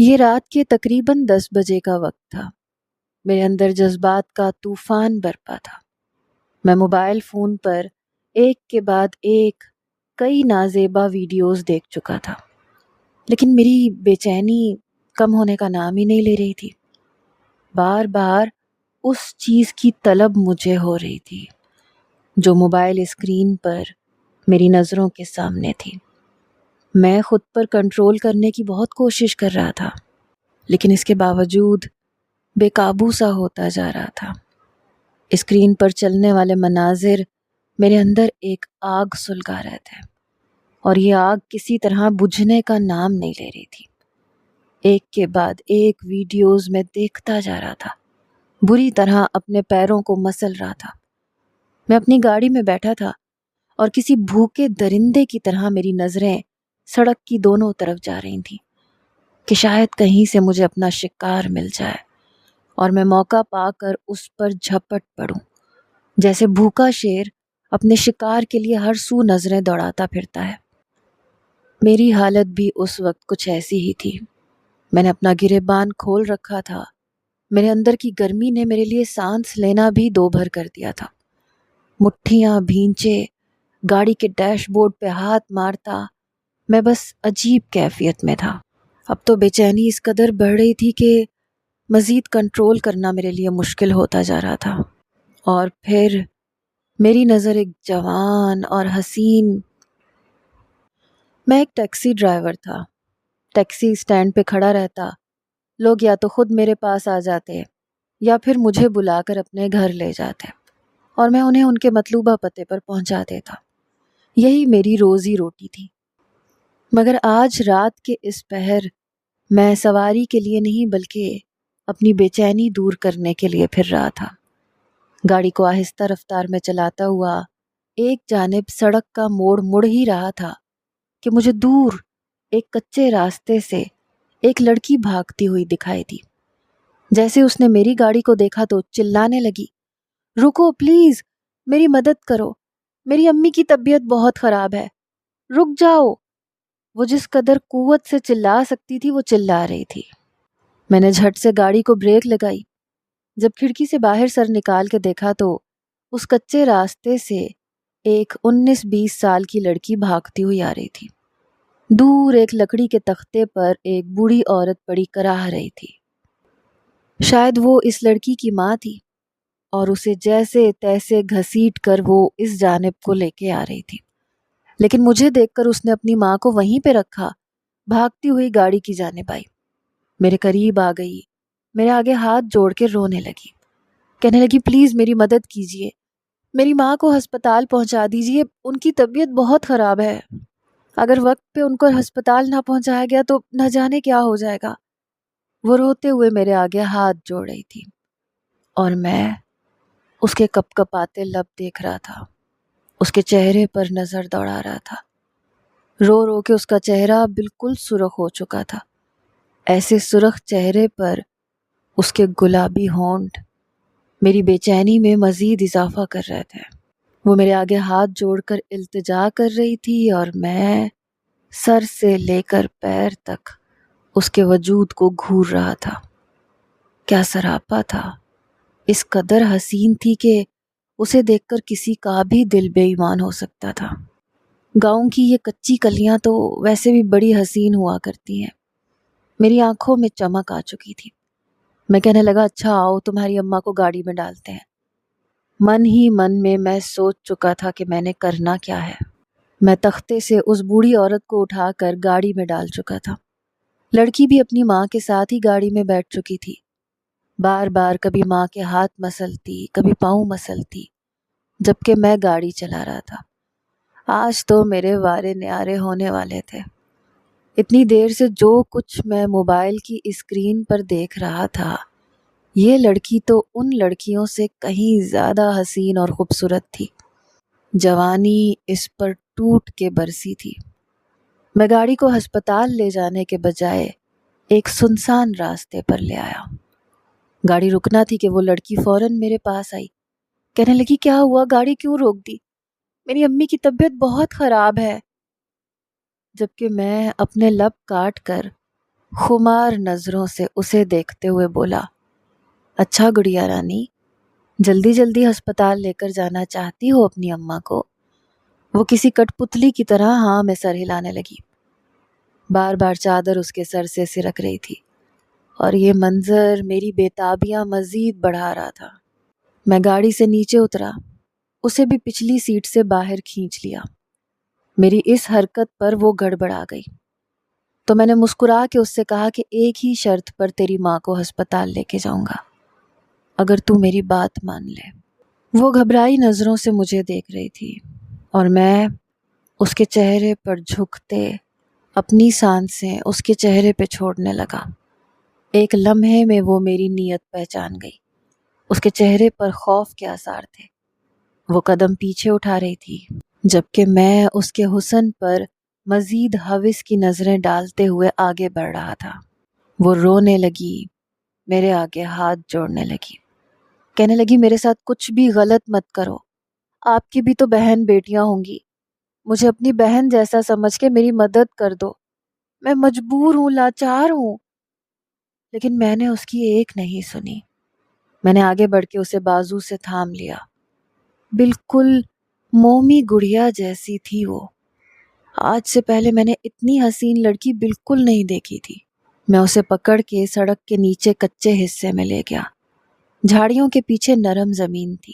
یہ رات کے تقریباً 10 بجے کا وقت تھا۔ میرے اندر جذبات کا طوفان برپا تھا۔ میں موبائل فون پر ایک کے بعد ایک کئی نازیبا ویڈیوز دیکھ چکا تھا، لیکن میری بے چینی کم ہونے کا نام ہی نہیں لے رہی تھی۔ بار بار اس چیز کی طلب مجھے ہو رہی تھی جو موبائل اسکرین پر میری نظروں کے سامنے تھی۔ میں خود پر کنٹرول کرنے کی بہت کوشش کر رہا تھا، لیکن اس کے باوجود بے قابو سا ہوتا جا رہا تھا۔ اسکرین پر چلنے والے مناظر میرے اندر ایک آگ سلگا رہے تھے، اور یہ آگ کسی طرح بجھنے کا نام نہیں لے رہی تھی۔ ایک کے بعد ایک ویڈیوز میں دیکھتا جا رہا تھا، بری طرح اپنے پیروں کو مسل رہا تھا۔ میں اپنی گاڑی میں بیٹھا تھا اور کسی بھوکے درندے کی طرح میری نظریں سڑک کی دونوں طرف جا رہی تھیں کہ شاید کہیں سے مجھے اپنا شکار مل جائے اور میں موقع پا کر اس پر جھپٹ پڑوں، جیسے بھوکا شیر اپنے شکار کے لیے ہر سو نظریں دوڑاتا پھرتا ہے۔ میری حالت بھی اس وقت کچھ ایسی ہی تھی۔ میں نے اپنا گریبان کھول رکھا تھا۔ میرے اندر کی گرمی نے میرے لیے سانس لینا بھی دو بھر کر دیا تھا۔ مٹھیاں بھینچے گاڑی کے ڈیش بورڈ پہ ہاتھ مارتا میں بس عجیب کیفیت میں تھا۔ اب تو بے چینی اس قدر بڑھ رہی تھی کہ مزید کنٹرول کرنا میرے لیے مشکل ہوتا جا رہا تھا۔ اور پھر میری نظر ایک جوان اور حسین، میں ایک ٹیکسی ڈرائیور تھا۔ ٹیکسی اسٹینڈ پہ کھڑا رہتا، لوگ یا تو خود میرے پاس آ جاتے یا پھر مجھے بلا کر اپنے گھر لے جاتے، اور میں انہیں ان کے مطلوبہ پتے پر پہنچا دیتا۔ یہی میری روزی روٹی تھی۔ مگر آج رات کے اس پہر میں سواری کے لیے نہیں بلکہ اپنی بے چینی دور کرنے کے لیے پھر رہا تھا۔ گاڑی کو آہستہ رفتار میں چلاتا ہوا ایک جانب سڑک کا موڑ مڑ ہی رہا تھا کہ مجھے دور ایک کچے راستے سے ایک لڑکی بھاگتی ہوئی دکھائی دی۔ جیسے اس نے میری گاڑی کو دیکھا تو چلانے لگی، رکو پلیز، میری مدد کرو، میری امی کی طبیعت بہت خراب ہے، رک جاؤ۔ وہ جس قدر قوت سے چلا سکتی تھی وہ چلا رہی تھی۔ میں نے جھٹ سے گاڑی کو بریک لگائی۔ جب کھڑکی سے باہر سر نکال کے دیکھا تو اس کچے راستے سے ایک 19-20 سال کی لڑکی بھاگتی ہوئی آ رہی تھی۔ دور ایک لکڑی کے تختے پر ایک بوڑھی عورت پڑی کراہ رہی تھی۔ شاید وہ اس لڑکی کی ماں تھی اور اسے جیسے تیسے گھسیٹ کر وہ اس جانب کو لے کے آ رہی تھی، لیکن مجھے دیکھ کر اس نے اپنی ماں کو وہیں پہ رکھا، بھاگتی ہوئی گاڑی کی جانب آئی، میرے قریب آ گئی، میرے آگے ہاتھ جوڑ کے رونے لگی، کہنے لگی پلیز میری مدد کیجیے، میری ماں کو ہسپتال پہنچا دیجیے، ان کی طبیعت بہت خراب ہے، اگر وقت پہ ان کو ہسپتال نہ پہنچایا گیا تو نہ جانے کیا ہو جائے گا۔ وہ روتے ہوئے میرے آگے ہاتھ جوڑ رہی تھی اور میں اس کے کپ کپاتے لب دیکھ رہا تھا، اس کے چہرے پر نظر دوڑا رہا تھا۔ رو رو کے اس کا چہرہ بالکل سرخ ہو چکا تھا۔ ایسے سرخ چہرے پر اس کے گلابی ہونٹ میری بے چینی میں مزید اضافہ کر رہے تھے۔ وہ میرے آگے ہاتھ جوڑ کر التجا کر رہی تھی اور میں سر سے لے کر پیر تک اس کے وجود کو گھور رہا تھا۔ کیا سراپا تھا، اس قدر حسین تھی کہ اسے دیکھ کر کسی کا بھی دل بے ایمان ہو سکتا تھا۔ گاؤں کی یہ کچی کلیاں تو ویسے بھی بڑی حسین ہوا کرتی ہیں۔ میری آنکھوں میں چمک آ چکی تھی۔ میں کہنے لگا اچھا آؤ تمہاری اماں کو گاڑی میں ڈالتے ہیں۔ من ہی من میں سوچ چکا تھا کہ میں نے کرنا کیا ہے۔ میں تختے سے اس بوڑھی عورت کو اٹھا کر گاڑی میں ڈال چکا تھا۔ لڑکی بھی اپنی ماں کے ساتھ ہی گاڑی میں بیٹھ چکی تھی۔ بار بار کبھی ماں کے ہاتھ مسلتی، کبھی پاؤں مسلتی، جبکہ میں گاڑی چلا رہا تھا۔ آج تو میرے وارے نیارے ہونے والے تھے۔ اتنی دیر سے جو کچھ میں موبائل کی اسکرین پر دیکھ رہا تھا، یہ لڑکی تو ان لڑکیوں سے کہیں زیادہ حسین اور خوبصورت تھی۔ جوانی اس پر ٹوٹ کے برسی تھی۔ میں گاڑی کو ہسپتال لے جانے کے بجائے ایک سنسان راستے پر لے آیا۔ گاڑی رکنا تھی کہ وہ لڑکی فوراً میرے پاس آئی، کہنے لگی کیا ہوا، گاڑی کیوں روک دی، میری امی کی طبیعت بہت خراب ہے، جبکہ میں اپنے لب کاٹ کر خمار نظروں سے اسے دیکھتے ہوئے بولا، اچھا گڑیا رانی، جلدی جلدی ہسپتال لے کر جانا چاہتی ہو اپنی اماں کو؟ وہ کسی کٹ پتلی کی طرح ہاں میں سر ہلانے لگی۔ بار بار چادر اس کے سر سے سرک رہی تھی اور یہ منظر میری بےتابیاں مزید بڑھا رہا تھا۔ میں گاڑی سے نیچے اترا، اسے بھی پچھلی سیٹ سے باہر کھینچ لیا۔ میری اس حرکت پر وہ گڑبڑا گئی تو میں نے مسکرا کے اس سے کہا کہ ایک ہی شرط پر تیری ماں کو ہسپتال لے کے جاؤں گا، اگر تو میری بات مان لے۔ وہ گھبرائی نظروں سے مجھے دیکھ رہی تھی اور میں اس کے چہرے پر جھکتے اپنی سانسیں اس کے چہرے پہ چھوڑنے لگا۔ ایک لمحے میں وہ میری نیت پہچان گئی۔ اس کے چہرے پر خوف کے آثار تھے۔ وہ قدم پیچھے اٹھا رہی تھی جبکہ میں اس کے حسن پر مزید ہوس کی نظریں ڈالتے ہوئے آگے بڑھ رہا تھا۔ وہ رونے لگی، میرے آگے ہاتھ جوڑنے لگی، کہنے لگی میرے ساتھ کچھ بھی غلط مت کرو، آپ کی بھی تو بہن بیٹیاں ہوں گی، مجھے اپنی بہن جیسا سمجھ کے میری مدد کر دو، میں مجبور ہوں، لاچار ہوں۔ لیکن میں نے اس کی ایک نہیں سنی۔ میں نے آگے بڑھ کے اسے بازو سے تھام لیا۔ بالکل مومی گڑیا جیسی تھی وہ۔ آج سے پہلے میں نے اتنی حسین لڑکی بالکل نہیں دیکھی تھی۔ میں اسے پکڑ کے سڑک کے نیچے کچے حصے میں لے گیا۔ جھاڑیوں کے پیچھے نرم زمین تھی۔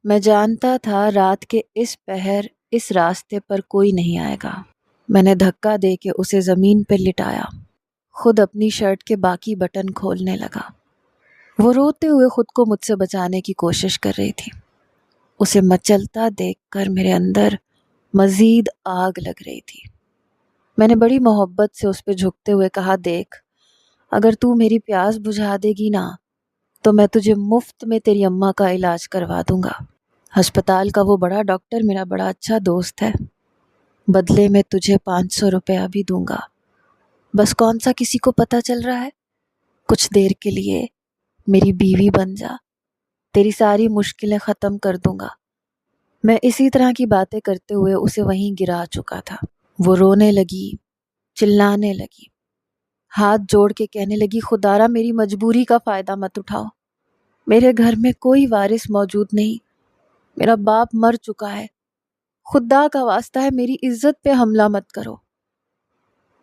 میں جانتا تھا رات کے اس پہر اس راستے پر کوئی نہیں آئے گا۔ میں نے دھکا دے کے اسے زمین پہ لٹایا، خود اپنی شرٹ کے باقی بٹن کھولنے لگا۔ وہ روتے ہوئے خود کو مجھ سے بچانے کی کوشش کر رہی تھی۔ اسے مچلتا دیکھ کر میرے اندر مزید آگ لگ رہی تھی۔ میں نے بڑی محبت سے اس پہ جھکتے ہوئے کہا، دیکھ، اگر تو میری پیاس بجھا دے گی نا تو میں تجھے مفت میں تیری اماں کا علاج کروا دوں گا۔ ہسپتال کا وہ بڑا ڈاکٹر میرا بڑا اچھا دوست ہے، بدلے میں تجھے 500 روپیہ بھی دوں گا۔ بس کون سا کسی کو پتہ چل رہا ہے؟ کچھ دیر کے لیے میری بیوی بن جا، تیری ساری مشکلیں ختم کر دوں گا۔ میں اسی طرح کی باتیں کرتے ہوئے اسے وہیں گرا چکا تھا۔ وہ رونے لگی، چلانے لگی، ہاتھ جوڑ کے کہنے لگی، خدارا میری مجبوری کا فائدہ مت اٹھاؤ، میرے گھر میں کوئی وارث موجود نہیں، میرا باپ مر چکا ہے، خدا کا واسطہ ہے میری عزت پہ حملہ مت کرو۔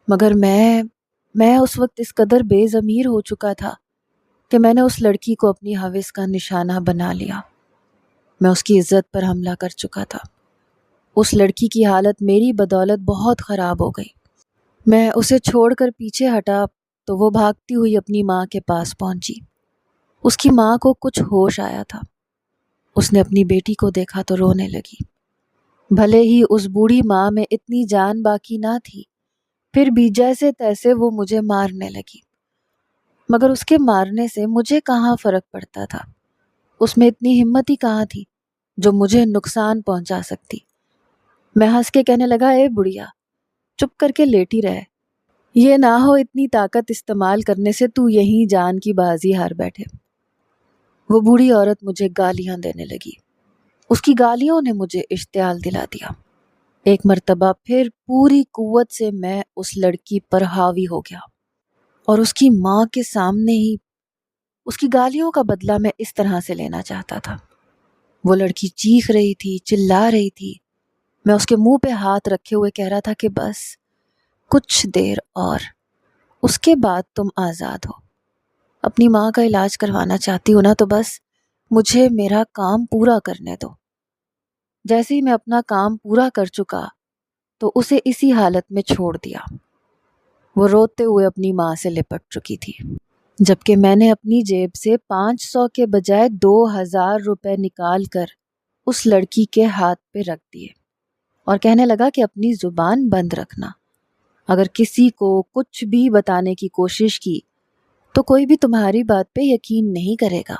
مگر میں اس وقت اس قدر بے ضمیر ہو چکا تھا کہ میں نے اس لڑکی کو اپنی ہوس کا نشانہ بنا لیا۔ میں اس کی عزت پر حملہ کر چکا تھا۔ اس لڑکی کی حالت میری بدولت بہت خراب ہو گئی۔ میں اسے چھوڑ کر پیچھے ہٹا تو وہ بھاگتی ہوئی اپنی ماں کے پاس پہنچی۔ اس کی ماں کو کچھ ہوش آیا تھا۔ اس نے اپنی بیٹی کو دیکھا تو رونے لگی۔ بھلے ہی اس بوڑھی ماں میں اتنی جان باقی نہ تھی، پھر بھی جیسے تیسے وہ مجھے مارنے لگی۔ مگر اس کے مارنے سے مجھے کہاں فرق پڑتا تھا؟ اس میں اتنی ہمت ہی کہاں تھی جو مجھے نقصان پہنچا سکتی؟ میں ہنس کے کہنے لگا، اے بڑھیا، چپ کر کے لیٹی رہے، یہ نہ ہو اتنی طاقت استعمال کرنے سے تو یہیں جان کی بازی ہار بیٹھے۔ وہ بوڑھی عورت مجھے گالیاں دینے لگی۔ اس کی گالیوں نے مجھے اشتعال دلا دیا۔ ایک مرتبہ پھر پوری قوت سے میں اس لڑکی پر حاوی ہو گیا اور اس کی ماں کے سامنے ہی اس کی گالیوں کا بدلہ میں اس طرح سے لینا چاہتا تھا۔ وہ لڑکی چیخ رہی تھی، چلا رہی تھی۔ میں اس کے منہ پہ ہاتھ رکھے ہوئے کہہ رہا تھا کہ بس کچھ دیر اور، اس کے بعد تم آزاد ہو۔ اپنی ماں کا علاج کروانا چاہتی ہو نا تو بس مجھے میرا کام پورا کرنے دو۔ جیسے ہی میں اپنا کام پورا کر چکا تو اسے اسی حالت میں چھوڑ دیا۔ وہ روتے ہوئے اپنی ماں سے لپٹ چکی تھی، جبکہ میں نے اپنی جیب سے 500 کے بجائے 2000 روپے نکال کر اس لڑکی کے ہاتھ پہ رکھ دیے اور کہنے لگا کہ اپنی زبان بند رکھنا، اگر کسی کو کچھ بھی بتانے کی کوشش کی تو کوئی بھی تمہاری بات پہ یقین نہیں کرے گا۔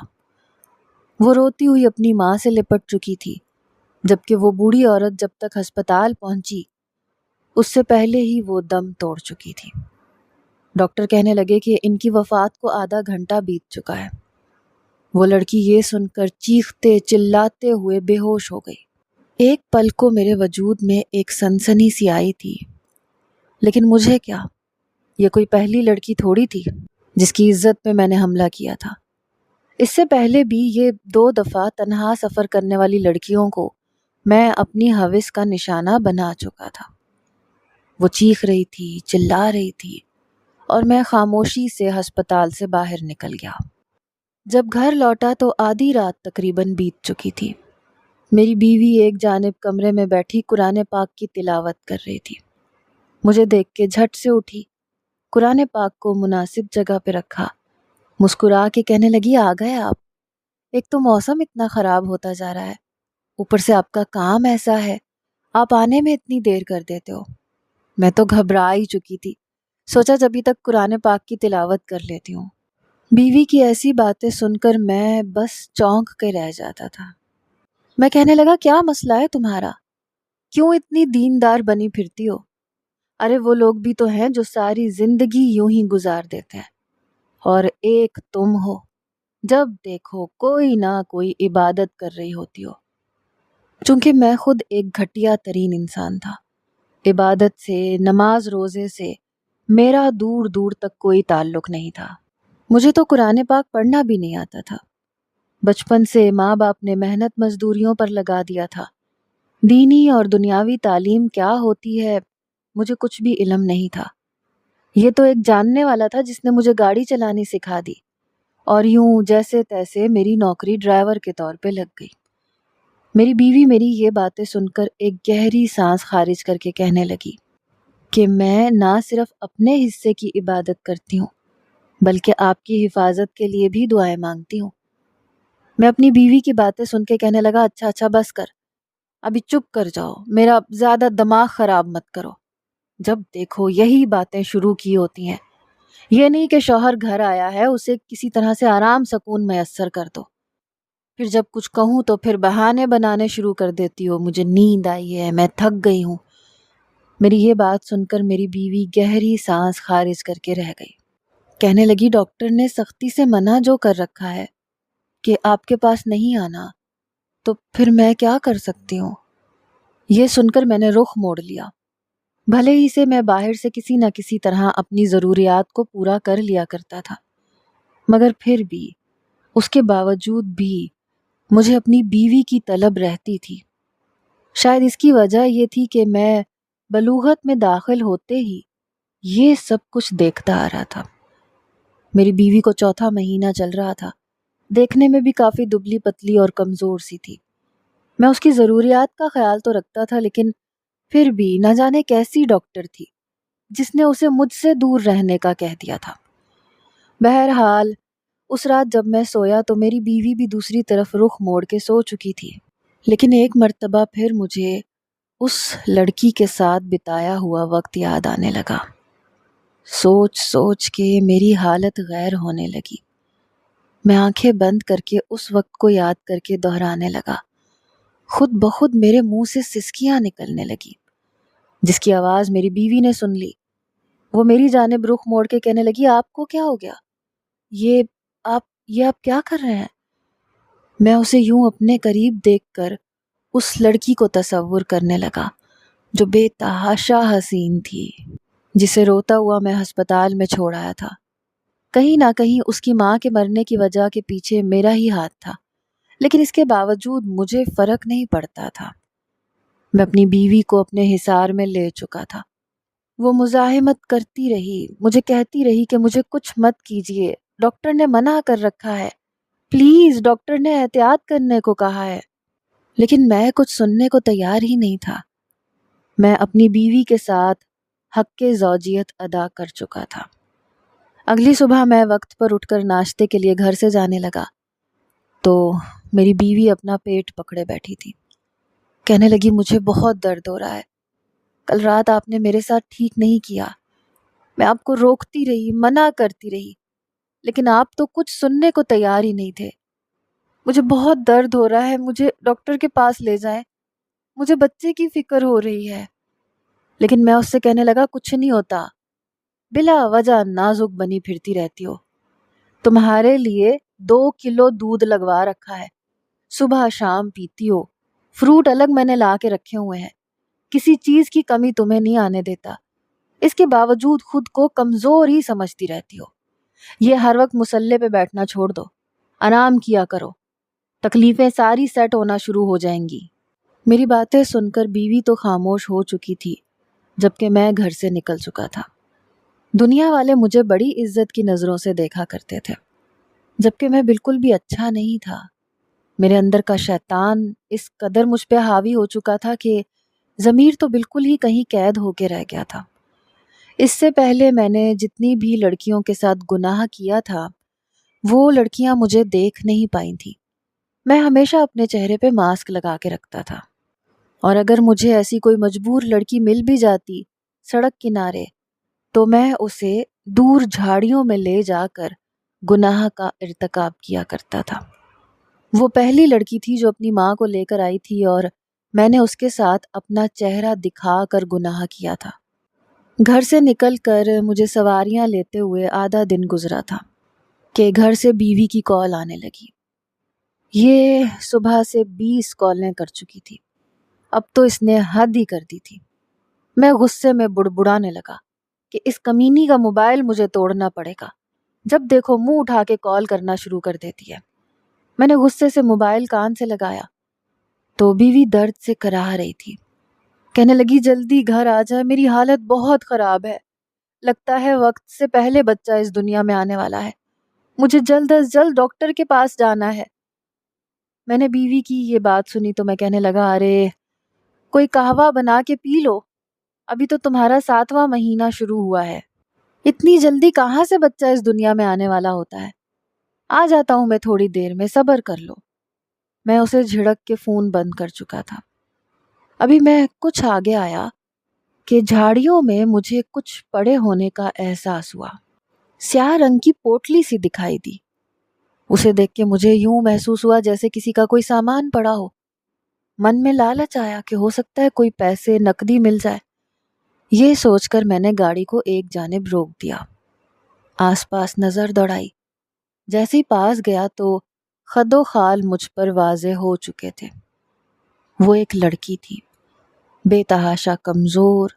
وہ روتی ہوئی اپنی ماں سے لپٹ چکی تھی، جبکہ وہ بوڑھی عورت جب تک ہسپتال پہنچی اس سے پہلے ہی وہ دم توڑ چکی تھی۔ ڈاکٹر کہنے لگے کہ ان کی وفات کو آدھا گھنٹہ بیت چکا ہے۔ وہ لڑکی یہ سن کر چیختے چلاتے ہوئے بے ہوش ہو گئی۔ ایک پل کو میرے وجود میں ایک سنسنی سی آئی تھی، لیکن مجھے کیا، یہ کوئی پہلی لڑکی تھوڑی تھی جس کی عزت پہ میں نے حملہ کیا تھا۔ اس سے پہلے بھی یہ 2 دفعہ تنہا سفر کرنے والی لڑکیوں کو میں اپنی ہوس کا نشانہ بنا چکا تھا۔ وہ چیخ رہی تھی، چلا رہی تھی، اور میں خاموشی سے ہسپتال سے باہر نکل گیا۔ جب گھر لوٹا تو آدھی رات تقریباً بیت چکی تھی۔ میری بیوی ایک جانب کمرے میں بیٹھی قرآن پاک کی تلاوت کر رہی تھی۔ مجھے دیکھ کے جھٹ سے اٹھی، قرآن پاک کو مناسب جگہ پہ رکھا، مسکرا کے کہنے لگی، آ گئے آپ؟ ایک تو موسم اتنا خراب ہوتا جا رہا ہے، اوپر سے آپ کا کام ایسا ہے، آپ آنے میں اتنی دیر کر دیتے ہو۔ میں تو گھبرا ہی چکی تھی، سوچا جبھی تک قرآن پاک کی تلاوت کر لیتی ہوں۔ بیوی کی ایسی باتیں سن کر میں بس چونک کے رہ جاتا تھا۔ میں کہنے لگا، کیا مسئلہ ہے تمہارا؟ کیوں اتنی دیندار بنی پھرتی ہو؟ ارے وہ لوگ بھی تو ہیں جو ساری زندگی یوں ہی گزار دیتے ہیں، اور ایک تم ہو، جب دیکھو کوئی نہ کوئی عبادت کر رہی ہوتی ہو۔ چونکہ میں خود ایک گھٹیا ترین انسان تھا، عبادت سے، نماز روزے سے میرا دور دور تک کوئی تعلق نہیں تھا۔ مجھے تو قرآن پاک پڑھنا بھی نہیں آتا تھا۔ بچپن سے ماں باپ نے محنت مزدوریوں پر لگا دیا تھا۔ دینی اور دنیاوی تعلیم کیا ہوتی ہے مجھے کچھ بھی علم نہیں تھا۔ یہ تو ایک جاننے والا تھا جس نے مجھے گاڑی چلانی سکھا دی، اور یوں جیسے تیسے میری نوکری ڈرائیور کے طور پہ لگ گئی۔ میری بیوی میری یہ باتیں سن کر ایک گہری سانس خارج کر کے کہنے لگی کہ میں نہ صرف اپنے حصے کی عبادت کرتی ہوں بلکہ آپ کی حفاظت کے لیے بھی دعائیں مانگتی ہوں۔ میں اپنی بیوی کی باتیں سن کے کہنے لگا، اچھا بس کر، ابھی چپ کر جاؤ، میرا زیادہ دماغ خراب مت کرو۔ جب دیکھو یہی باتیں شروع کی ہوتی ہیں، یہ نہیں کہ شوہر گھر آیا ہے اسے کسی طرح سے آرام سکون میسر کر دو، پھر جب کچھ کہوں تو پھر بہانے بنانے شروع کر دیتی ہو، مجھے نیند آئی ہے، میں تھک گئی ہوں۔ میری یہ بات سن کر میری بیوی گہری سانس خارج کر کے رہ گئی۔ کہنے لگی، ڈاکٹر نے سختی سے منع جو کر رکھا ہے کہ آپ کے پاس نہیں آنا، تو پھر میں کیا کر سکتی ہوں؟ یہ سن کر میں نے رخ موڑ لیا۔ بھلے ہی سے میں باہر سے کسی نہ کسی طرح اپنی ضروریات کو پورا کر لیا کرتا تھا، مگر پھر بھی، اس کے باوجود بھی مجھے اپنی بیوی کی طلب رہتی تھی۔ شاید اس کی وجہ یہ تھی کہ میں بلوغت میں داخل ہوتے ہی یہ سب کچھ دیکھتا آ رہا تھا۔ میری بیوی کو 4تھا مہینہ چل رہا تھا، دیکھنے میں بھی کافی دبلی پتلی اور کمزور سی تھی۔ میں اس کی ضروریات کا خیال تو رکھتا تھا، لیکن پھر بھی نہ جانے کیسی ڈاکٹر تھی جس نے اسے مجھ سے دور رہنے کا کہہ دیا تھا۔ بہرحال اس رات جب میں سویا تو میری بیوی بھی دوسری طرف رخ موڑ کے سو چکی تھی، لیکن ایک مرتبہ پھر مجھے اس لڑکی کے ساتھ بتایا ہوا وقت یاد آنے لگا۔ سوچ سوچ کے میری حالت غیر ہونے لگی۔ میں آنکھیں بند کر کے اس وقت کو یاد کر کے دہرانے لگا۔ خود بخود میرے منہ سے سسکیاں نکلنے لگی، جس کی آواز میری بیوی نے سن لی۔ وہ میری جانب رخ موڑ کے کہنے لگی، آپ کو کیا ہو گیا؟ یہ آپ کیا کر رہے ہیں؟ میں اسے یوں اپنے قریب دیکھ کر اس لڑکی کو تصور کرنے لگا جو بے تحاشا حسین تھی، جسے روتا ہوا میں ہسپتال میں چھوڑ آیا تھا۔ کہیں نہ کہیں اس کی ماں کے مرنے کی وجہ کے پیچھے میرا ہی ہاتھ تھا، لیکن اس کے باوجود مجھے فرق نہیں پڑتا تھا۔ میں اپنی بیوی کو اپنے حصار میں لے چکا تھا۔ وہ مزاحمت کرتی رہی، مجھے کہتی رہی کہ مجھے کچھ مت کیجیے، ڈاکٹر نے منع کر رکھا ہے، پلیز ڈاکٹر نے احتیاط کرنے کو کہا ہے، لیکن میں کچھ سننے کو تیار ہی نہیں تھا۔ میں اپنی بیوی کے ساتھ حق زوجیت ادا کر چکا تھا۔ اگلی صبح میں وقت پر اٹھ کر ناشتے کے لیے گھر سے جانے لگا تو میری بیوی اپنا پیٹ پکڑے بیٹھی تھی۔ کہنے لگی، مجھے بہت درد ہو رہا ہے، کل رات آپ نے میرے ساتھ ٹھیک نہیں کیا، میں آپ کو روکتی رہی، منع کرتی رہی، لیکن آپ تو کچھ سننے کو تیار ہی نہیں تھے۔ مجھے بہت درد ہو رہا ہے، مجھے ڈاکٹر کے پاس لے جائیں، مجھے بچے کی فکر ہو رہی ہے۔ لیکن میں اس سے کہنے لگا، کچھ نہیں ہوتا، بلا وجہ نازک بنی پھرتی رہتی ہو، تمہارے لیے 2 کلو دودھ لگوا رکھا ہے، صبح شام پیتی ہو، فروٹ الگ میں نے لا کے رکھے ہوئے ہیں، کسی چیز کی کمی تمہیں نہیں آنے دیتا، اس کے باوجود خود کو کمزور ہی سمجھتی رہتی ہو۔ یہ ہر وقت مسلح پہ بیٹھنا چھوڑ دو، آرام کیا کرو، تکلیفیں ساری سیٹ ہونا شروع ہو جائیں گی۔ میری باتیں سن کر بیوی تو خاموش ہو چکی تھی، جبکہ میں گھر سے نکل چکا تھا۔ دنیا والے مجھے بڑی عزت کی نظروں سے دیکھا کرتے تھے، جبکہ میں بالکل بھی اچھا نہیں تھا۔ میرے اندر کا شیطان اس قدر مجھ پہ حاوی ہو چکا تھا کہ ضمیر تو بالکل ہی کہیں قید ہو کے رہ گیا تھا۔ اس سے پہلے میں نے جتنی بھی لڑکیوں کے ساتھ گناہ کیا تھا، وہ لڑکیاں مجھے دیکھ نہیں پائی تھیں۔ میں ہمیشہ اپنے چہرے پہ ماسک لگا کے رکھتا تھا، اور اگر مجھے ایسی کوئی مجبور لڑکی مل بھی جاتی سڑک کنارے، تو میں اسے دور جھاڑیوں میں لے جا کر گناہ کا ارتکاب کیا کرتا تھا۔ وہ پہلی لڑکی تھی جو اپنی ماں کو لے کر آئی تھی، اور میں نے اس کے ساتھ اپنا چہرہ دکھا کر گناہ کیا تھا۔ گھر سے نکل کر مجھے سواریاں لیتے ہوئے آدھا دن گزرا تھا کہ گھر سے بیوی کی کال آنے لگی۔ یہ صبح سے 20 کالیں کر چکی تھی۔ اب تو اس نے حد ہی کر دی تھی۔ میں غصے میں بڑبڑانے لگا کہ اس کمینی کا موبائل مجھے توڑنا پڑے گا، جب دیکھو منہ اٹھا کے کال کرنا شروع کر دیتی ہے۔ میں نے غصے سے موبائل کان سے لگایا تو بیوی درد سے کراہ رہی تھی۔ کہنے لگی جلدی گھر آ جائے، میری حالت بہت خراب ہے، لگتا ہے وقت سے پہلے بچہ اس دنیا میں آنے والا ہے، مجھے جلد از جلد ڈاکٹر کے پاس جانا ہے۔ میں نے بیوی کی یہ بات سنی تو میں کہنے لگا، ارے کوئی قہوہ بنا کے پی لو، ابھی تو تمہارا 7واں مہینہ شروع ہوا ہے، اتنی جلدی کہاں سے بچہ اس دنیا میں آنے والا ہوتا ہے، آ جاتا ہوں میں تھوڑی دیر میں، صبر کر لو۔ میں اسے جھڑک کے فون بند کر چکا تھا۔ ابھی میں کچھ آگے آیا کہ جھاڑیوں میں مجھے کچھ پڑے ہونے کا احساس ہوا۔ سیاہ رنگ کی پوٹلی سی دکھائی دی۔ اسے دیکھ کے مجھے یوں محسوس ہوا جیسے کسی کا کوئی سامان پڑا ہو۔ من میں لالچ آیا کہ ہو سکتا ہے کوئی پیسے نقدی مل جائے۔ یہ سوچ کر میں نے گاڑی کو ایک جانب روک دیا، آس پاس نظر دوڑائی۔ جیسے ہی پاس گیا تو خد و خال مجھ پر واضح ہو چکے تھے۔ وہ ایک لڑکی تھی، بے تحاشا کمزور،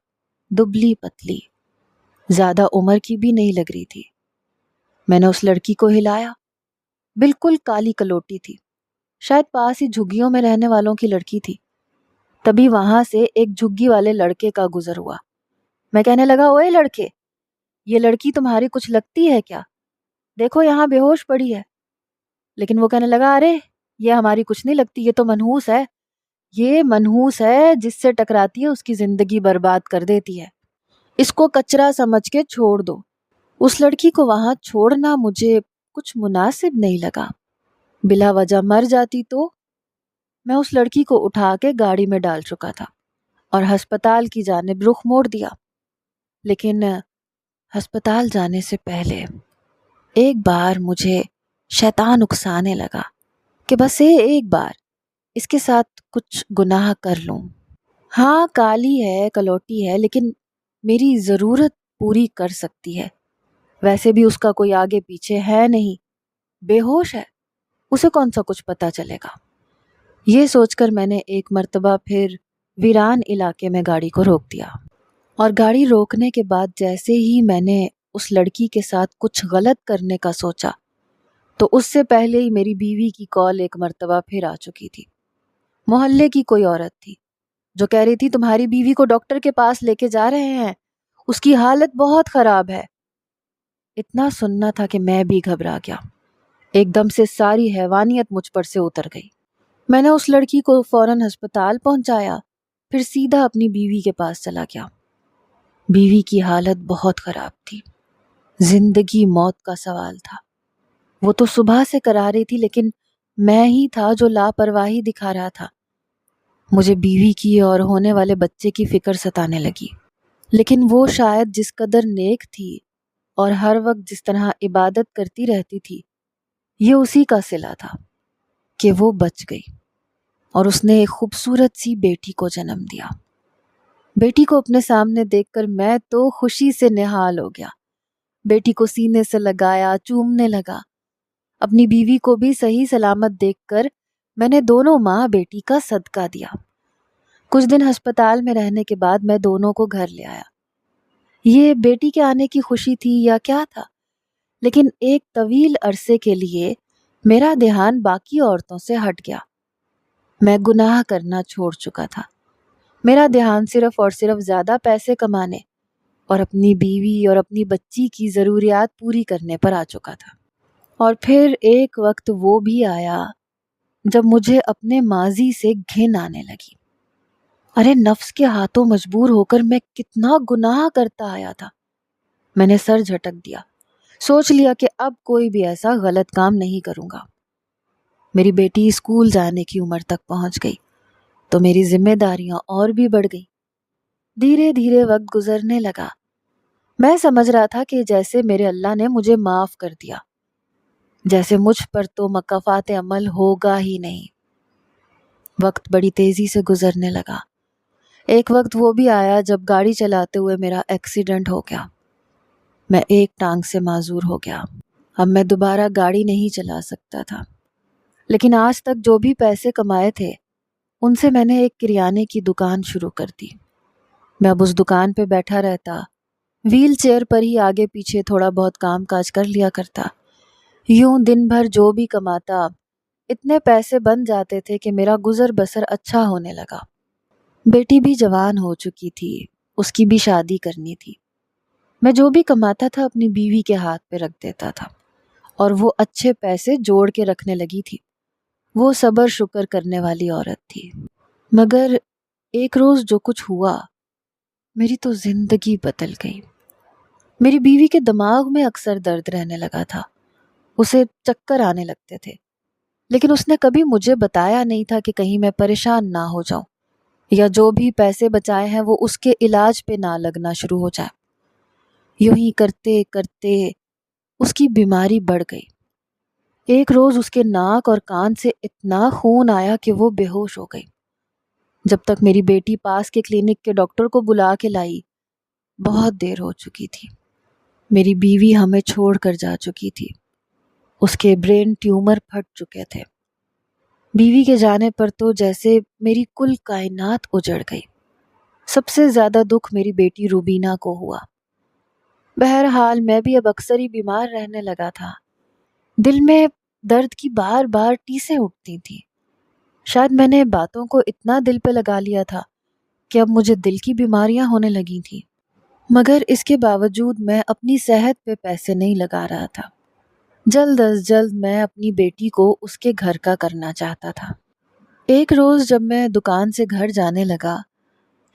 دبلی پتلی، زیادہ عمر کی بھی نہیں لگ رہی تھی۔ میں نے اس لڑکی کو ہلایا، بالکل کالی کلوٹی تھی، شاید پاس ہی جھگیوں میں رہنے والوں کی لڑکی تھی۔ تبھی وہاں سے ایک جھگی والے لڑکے کا گزر ہوا۔ میں کہنے لگا، اوئے لڑکے، یہ لڑکی تمہاری کچھ لگتی ہے کیا؟ دیکھو یہاں بے ہوش پڑی ہے۔ لیکن وہ کہنے لگا، ارے یہ ہماری کچھ نہیں لگتی، یہ تو منحوس ہے، یہ منحوس ہے، جس سے ٹکراتی ہے اس کی زندگی برباد کر دیتی ہے، اس کو کچرا سمجھ کے چھوڑ دو۔ اس لڑکی کو وہاں چھوڑنا مجھے کچھ مناسب نہیں لگا۔ بلا وجہ مر جاتی تو؟ میں اس لڑکی کو اٹھا کے گاڑی میں ڈال چکا تھا اور ہسپتال کی جانب رخ موڑ دیا۔ لیکن ہسپتال جانے سے پہلے ایک بار مجھے شیطان اکسانے لگا کہ بس ایک بار اس کے ساتھ کچھ گناہ کر لوں۔ ہاں کالی ہے، کلوٹی ہے، لیکن میری ضرورت پوری کر سکتی ہے۔ ویسے بھی اس کا کوئی آگے پیچھے ہے نہیں، بے ہوش ہے، اسے کون سا کچھ پتا چلے گا۔ یہ سوچ کر میں نے ایک مرتبہ پھر ویران علاقے میں گاڑی کو روک دیا، اور گاڑی روکنے کے بعد جیسے ہی میں نے اس لڑکی کے ساتھ کچھ غلط کرنے کا سوچا تو اس سے پہلے ہی میری بیوی کی کال ایک مرتبہ پھر آ چکی تھی۔ محلے کی کوئی عورت تھی جو کہہ رہی تھی تمہاری بیوی کو ڈاکٹر کے پاس لے کے جا رہے ہیں، اس کی حالت بہت خراب ہے۔ اتنا سننا تھا کہ میں بھی گھبرا گیا، ایک دم سے ساری حیوانیت مجھ پر سے اتر گئی۔ میں نے اس لڑکی کو فوراً ہسپتال پہنچایا، پھر سیدھا اپنی بیوی کے پاس چلا گیا۔ بیوی کی حالت بہت خراب تھی، زندگی موت کا سوال تھا۔ وہ تو صبح سے کرا رہی تھی، لیکن میں ہی تھا جو لاپرواہی دکھا رہا تھا۔ مجھے بیوی کی اور ہونے والے بچے کی فکر ستانے لگی، لیکن وہ شاید جس قدر نیک تھی اور ہر وقت جس طرح عبادت کرتی رہتی تھی، یہ اسی کا صلہ تھا کہ وہ بچ گئی اور اس نے ایک خوبصورت سی بیٹی کو جنم دیا۔ بیٹی کو اپنے سامنے دیکھ کر میں تو خوشی سے نہال ہو گیا، بیٹی کو سینے سے لگایا، چومنے لگا۔ اپنی بیوی کو بھی صحیح سلامت دیکھ کر میں نے دونوں ماں بیٹی کا صدقہ دیا۔ کچھ دن ہسپتال میں رہنے کے بعد میں دونوں کو گھر لے آیا۔ یہ بیٹی کے آنے کی خوشی تھی یا کیا تھا، لیکن ایک طویل عرصے کے لیے میرا دھیان باقی عورتوں سے ہٹ گیا۔ میں گناہ کرنا چھوڑ چکا تھا۔ میرا دھیان صرف اور صرف زیادہ پیسے کمانے اور اپنی بیوی اور اپنی بچی کی ضروریات پوری کرنے پر آ چکا تھا۔ اور پھر ایک وقت وہ بھی آیا جب مجھے اپنے ماضی سے گھن آنے لگی۔ ارے نفس کے ہاتھوں مجبور ہو کر میں کتنا گناہ کرتا آیا تھا۔ میں نے سر جھٹک دیا، سوچ لیا کہ اب کوئی بھی ایسا غلط کام نہیں کروں گا۔ میری بیٹی اسکول جانے کی عمر تک پہنچ گئی تو میری ذمہ داریاں اور بھی بڑھ گئی۔ دھیرے دھیرے وقت گزرنے لگا۔ میں سمجھ رہا تھا کہ جیسے میرے اللہ نے مجھے معاف کر دیا، جیسے مجھ پر تو مکافات عمل ہوگا ہی نہیں۔ وقت بڑی تیزی سے گزرنے لگا۔ ایک وقت وہ بھی آیا جب گاڑی چلاتے ہوئے میرا ایکسیڈنٹ ہو گیا۔ میں ایک ٹانگ سے معذور ہو گیا۔ اب میں دوبارہ گاڑی نہیں چلا سکتا تھا، لیکن آج تک جو بھی پیسے کمائے تھے ان سے میں نے ایک کریانے کی دکان شروع کر دی۔ میں اب اس دکان پہ بیٹھا رہتا، ویل چیئر پر ہی آگے پیچھے تھوڑا بہت کام کاج کر لیا کرتا۔ یوں دن بھر جو بھی کماتا اتنے پیسے بن جاتے تھے کہ میرا گزر بسر اچھا ہونے لگا۔ بیٹی بھی جوان ہو چکی تھی، اس کی بھی شادی کرنی تھی۔ میں جو بھی کماتا تھا اپنی بیوی کے ہاتھ پہ رکھ دیتا تھا اور وہ اچھے پیسے جوڑ کے رکھنے لگی تھی۔ وہ صبر شکر کرنے والی عورت تھی۔ مگر ایک روز جو کچھ ہوا، میری تو زندگی بدل گئی۔ میری بیوی کے دماغ میں اکثر درد رہنے لگا تھا، اسے چکر آنے لگتے تھے، لیکن اس نے کبھی مجھے بتایا نہیں تھا کہ کہیں میں پریشان نہ ہو جاؤں یا جو بھی پیسے بچائے ہیں وہ اس کے علاج پہ نہ لگنا شروع ہو جائے۔ یوں ہی کرتے کرتے اس کی بیماری بڑھ گئی۔ ایک روز اس کے ناک اور کان سے اتنا خون آیا کہ وہ بے ہوش ہو گئی۔ جب تک میری بیٹی پاس کے کلینک کے ڈاکٹر کو بلا کے لائی، بہت دیر ہو چکی تھی۔ میری بیوی ہمیں چھوڑ کر جا چکی تھی، اس کے برین ٹیومر پھٹ چکے تھے۔ بیوی کے جانے پر تو جیسے میری کل کائنات اجڑ گئی۔ سب سے زیادہ دکھ میری بیٹی روبینہ کو ہوا۔ بہرحال میں بھی اب اکثر ہی بیمار رہنے لگا تھا۔ دل میں درد کی بار بار ٹیسیں اٹھتی تھیں۔ شاید میں نے باتوں کو اتنا دل پہ لگا لیا تھا کہ اب مجھے دل کی بیماریاں ہونے لگی تھیں۔ مگر اس کے باوجود میں اپنی صحت پہ پیسے نہیں لگا رہا تھا۔ جلد از جلد میں اپنی بیٹی کو اس کے گھر کا کرنا چاہتا تھا۔ ایک روز جب میں دکان سے گھر جانے لگا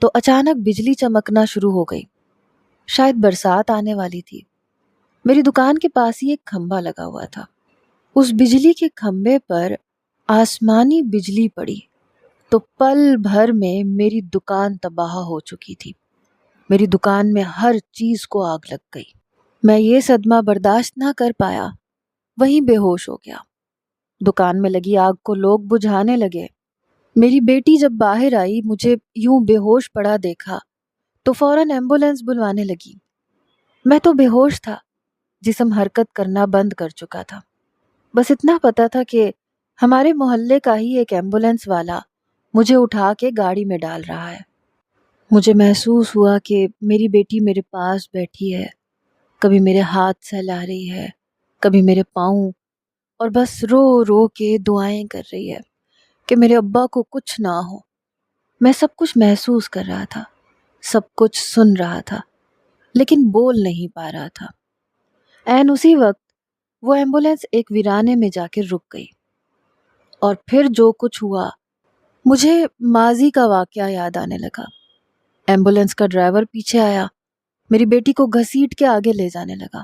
تو اچانک بجلی چمکنا شروع ہو گئی۔ شاید برسات آنے والی تھی۔ میری دکان کے پاس ہی ایک کھمبا لگا ہوا تھا۔ اس بجلی کے کھمبے پر آسمانی بجلی پڑی تو پل بھر میں میری دکان تباہ ہو چکی تھی۔ میری دکان میں ہر چیز کو آگ لگ گئی۔ میں یہ صدمہ برداشت نہ کر پایا، وہیں بے ہوش ہو گیا۔ دکان میں لگی آگ کو لوگ بجھانے لگے۔ میری بیٹی جب باہر آئی، مجھے یوں بے ہوش پڑا دیکھا تو فوراً ایمبولینس بلوانے لگی۔ میں تو بے ہوش تھا، جسم حرکت کرنا بند کر چکا تھا۔ بس اتنا پتا تھا کہ ہمارے محلے کا ہی ایک ایمبولینس والا مجھے اٹھا کے گاڑی میں ڈال رہا ہے۔ مجھے محسوس ہوا کہ میری بیٹی میرے پاس بیٹھی ہے، کبھی میرے ہاتھ سہلا رہی ہے، کبھی میرے پاؤں، اور بس رو رو کے دعائیں کر رہی ہے کہ میرے ابا کو کچھ نہ ہو۔ میں سب کچھ محسوس کر رہا تھا، سب کچھ سن رہا تھا، لیکن بول نہیں پا رہا تھا۔ عین اسی وقت وہ ایمبولینس ایک ویرانے میں جا کے رک گئی، اور پھر جو کچھ ہوا مجھے ماضی کا واقعہ یاد آنے لگا۔ ایمبولینس کا ڈرائیور پیچھے آیا، میری بیٹی کو گھسیٹ کے آگے لے جانے لگا،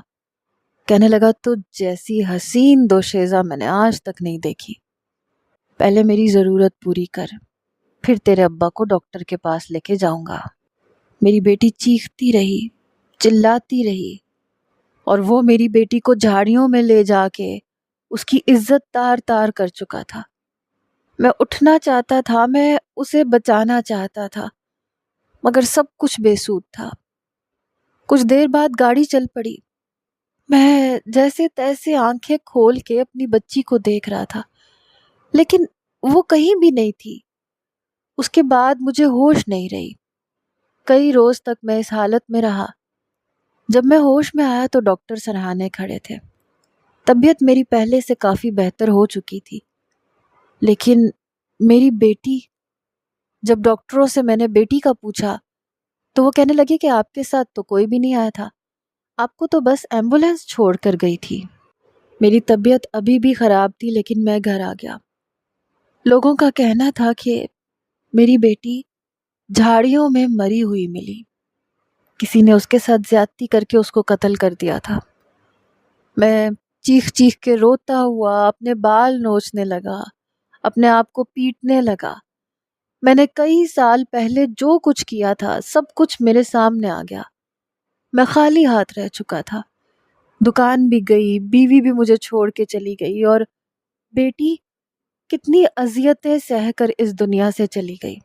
کہنے لگا تو جیسی حسین دوشیزہ میں نے آج تک نہیں دیکھی۔ پہلے میری ضرورت پوری کر، پھر تیرے ابا کو ڈاکٹر کے پاس لے کے جاؤں گا۔ میری بیٹی چیختی رہی، چلاتی رہی، اور وہ میری بیٹی کو جھاڑیوں میں لے جا کے اس کی عزت تار تار کر چکا تھا۔ میں اٹھنا چاہتا تھا، میں اسے بچانا چاہتا تھا، مگر سب کچھ بے سود تھا۔ کچھ دیر بعد گاڑی چل پڑی۔ میں جیسے تیسے آنکھیں کھول کے اپنی بچی کو دیکھ رہا تھا، لیکن وہ کہیں بھی نہیں تھی۔ اس کے بعد مجھے ہوش نہیں رہی۔ کئی روز تک میں اس حالت میں رہا۔ جب میں ہوش میں آیا تو ڈاکٹر سرہانے کھڑے تھے۔ طبیعت میری پہلے سے کافی بہتر ہو چکی تھی، لیکن میری بیٹی، جب ڈاکٹروں سے میں نے بیٹی کا پوچھا تو وہ کہنے لگے کہ آپ کے ساتھ تو کوئی بھی نہیں آیا تھا، آپ کو تو بس ایمبولینس چھوڑ کر گئی تھی۔ میری طبیعت ابھی بھی خراب تھی لیکن میں گھر آ گیا۔ لوگوں کا کہنا تھا کہ میری بیٹی جھاڑیوں میں مری ہوئی ملی، کسی نے اس کے ساتھ زیادتی کر کے اس کو قتل کر دیا تھا۔ میں چیخ چیخ کے روتا ہوا اپنے بال نوچنے لگا، اپنے آپ کو پیٹنے لگا۔ میں نے کئی سال پہلے جو کچھ کیا تھا سب کچھ میرے سامنے آ گیا۔ میں خالی ہاتھ رہ چکا تھا، دکان بھی گئی، بیوی بھی مجھے چھوڑ کے چلی گئی، اور بیٹی کتنی اذیتیں سہ کر اس دنیا سے چلی گئی۔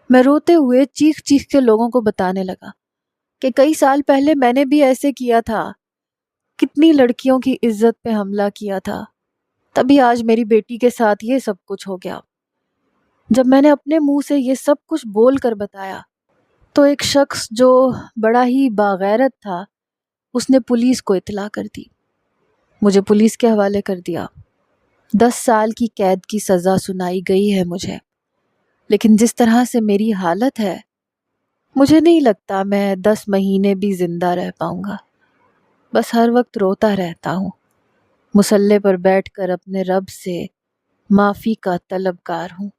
میں روتے ہوئے چیخ چیخ کے لوگوں کو بتانے لگا کہ کئی سال پہلے میں نے بھی ایسے کیا تھا، کتنی لڑکیوں کی عزت پہ حملہ کیا تھا، تبھی آج میری بیٹی کے ساتھ یہ سب کچھ ہو گیا۔ جب میں نے اپنے منہ سے یہ سب کچھ بول کر بتایا تو ایک شخص جو بڑا ہی باغیرت تھا، اس نے پولیس کو اطلاع کر دی۔ مجھے پولیس کے حوالے کر دیا۔ 10 سال کی قید کی سزا سنائی گئی ہے مجھے، لیکن جس طرح سے میری حالت ہے مجھے نہیں لگتا میں 10 مہینے بھی زندہ رہ پاؤں گا۔ بس ہر وقت روتا رہتا ہوں، مصلے پر بیٹھ کر اپنے رب سے معافی کا طلبگار ہوں۔